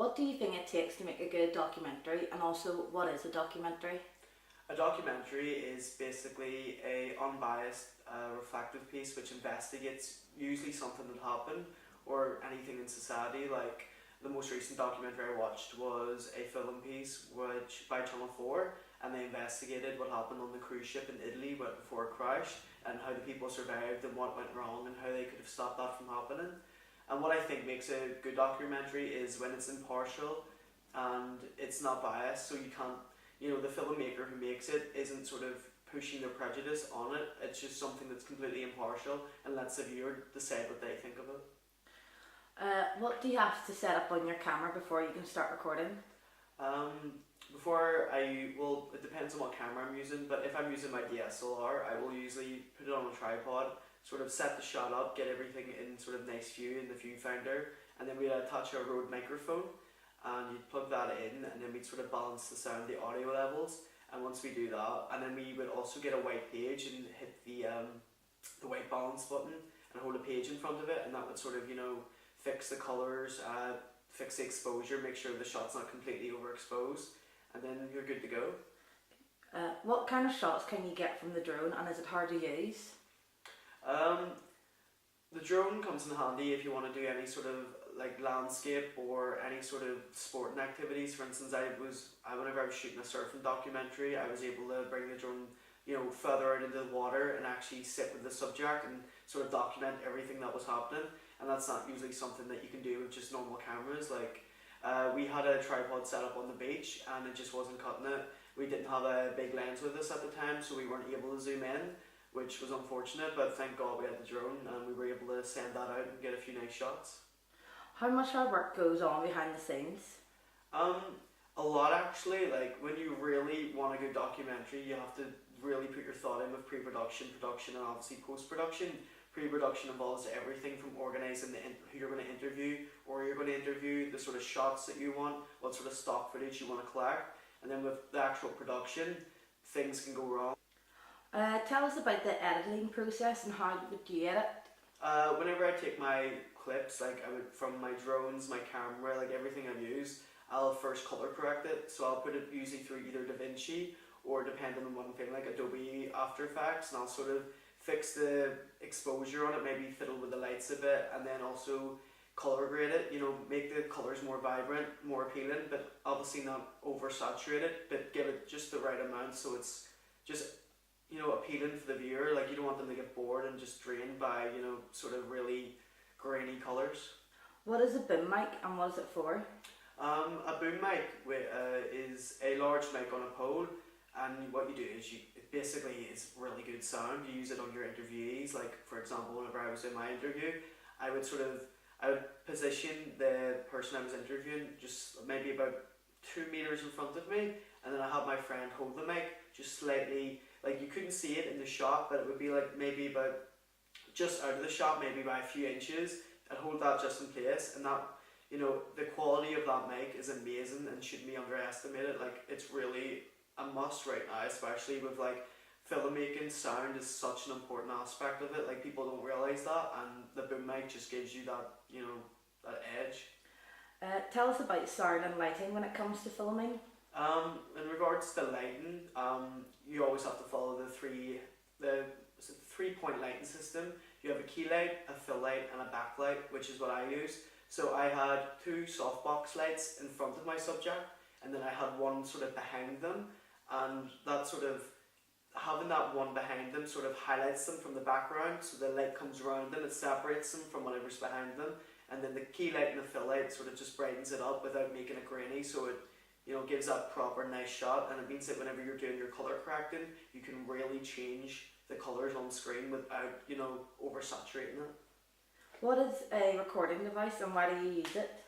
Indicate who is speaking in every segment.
Speaker 1: What do you think it takes to make a good documentary, and also what is a documentary?
Speaker 2: A documentary is basically a unbiased, reflective piece which investigates usually something that happened or anything in society. Like the most recent documentary I watched was a film piece which by Channel 4, and they investigated what happened on the cruise ship in Italy before it crashed, and how the people survived and what went wrong and how they could have stopped that from happening. And what I think makes a good documentary is when it's impartial and it's not biased, so you can't, the filmmaker who makes it isn't sort of pushing their prejudice on it. It's just something that's completely impartial and lets the viewer decide what they think of it.
Speaker 1: What do you have to set up on your camera before you can start recording?
Speaker 2: Well, it depends on what camera I'm using, but if I'm using my DSLR, I will usually put it on a tripod, sort of set the shot up, get everything in sort of nice view in the viewfinder, and then we'd attach a Rode microphone, and you'd plug that in, and then we'd sort of balance the sound, the audio levels, and once we do that, and then we would also get a white page and hit the white balance button and hold a page in front of it, and that would sort of, fix the colours, fix the exposure, make sure the shot's not completely overexposed, and then you're good to go.
Speaker 1: What kind of shots can you get from the drone, and is it hard to use?
Speaker 2: The drone comes in handy if you want to do any sort of like landscape or any sort of sporting activities. For instance, whenever I was shooting a surfing documentary, I was able to bring the drone, further out into the water and actually sit with the subject and sort of document everything that was happening. And that's not usually something that you can do with just normal cameras. Like we had a tripod set up on the beach and it just wasn't cutting it. We didn't have a big lens with us at the time, so we weren't able to zoom in, which was unfortunate, but thank God we had the drone and we were able to send that out and get a few nice shots.
Speaker 1: How much hard work goes on behind the scenes?
Speaker 2: A lot actually. Like when you really want a good documentary, you have to really put your thought in with pre-production, production, and obviously post-production. Pre-production involves everything from organising who you're going to interview, or you're going to interview, the sort of shots that you want, what sort of stock footage you want to collect, and then with the actual production, things can go wrong.
Speaker 1: Tell us about the editing process and how would you edit?
Speaker 2: Whenever I take my clips, like from my drones, my camera, like everything I've used, I'll first color correct it. So I'll put it usually through either DaVinci or, depending on one thing, like Adobe After Effects, and I'll sort of fix the exposure on it, maybe fiddle with the lights a bit, and then also color grade it, make the colors more vibrant, more appealing, but obviously not oversaturate it, but give it just the right amount so it's just, appealing for the viewer. Like you don't want them to get bored and just drained by, sort of really grainy colors.
Speaker 1: What is a boom mic and what is it for?
Speaker 2: A boom mic is a large mic on a pole, and what you do is basically it's really good sound. You use it on your interviewees. Like for example, whenever I was in my interview, I would position the person I was interviewing just maybe about 2 meters in front of me, and then I had my friend hold the mic just slightly, like you couldn't see it in the shot, but it would be like maybe about just out of the shot, maybe by a few inches. I'd hold that just in place, and that, the quality of that mic is amazing and shouldn't be underestimated. Like it's really a must right now, especially with like filmmaking. Sound is such an important aspect of it. Like people don't realise that, and the boom mic just gives you that, that edge.
Speaker 1: Tell us about sound and lighting when it comes to filming.
Speaker 2: In regards to lighting, you always have to follow the three-point lighting system. You have a key light, a fill light, and a backlight, which is what I use. So I had 2 softbox lights in front of my subject, and then I had one sort of behind them, and that sort of, having that one behind them sort of highlights them from the background, so the light comes around them, it separates them from whatever's behind them, and then the key light and the fill light sort of just brightens it up without making it grainy, so it gives that proper nice shot, and it means that whenever you're doing your color correcting, you can really change the colors on screen without, oversaturating it.
Speaker 1: What is a recording device and why do you use it?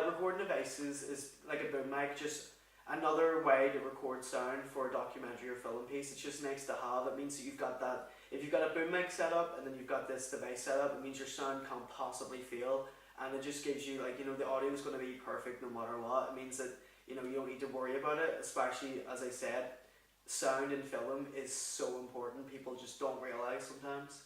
Speaker 2: Recording devices is like a boom mic, just another way to record sound for a documentary or film piece. It's just nice to have. It means that you've got that, if you've got a boom mic set up and then you've got this device set up, it means your sound can't possibly fail, and it just gives you, like, the audio is going to be perfect no matter what. It means that, you don't need to worry about it, especially, as I said, sound in film is so important. People just don't realise sometimes.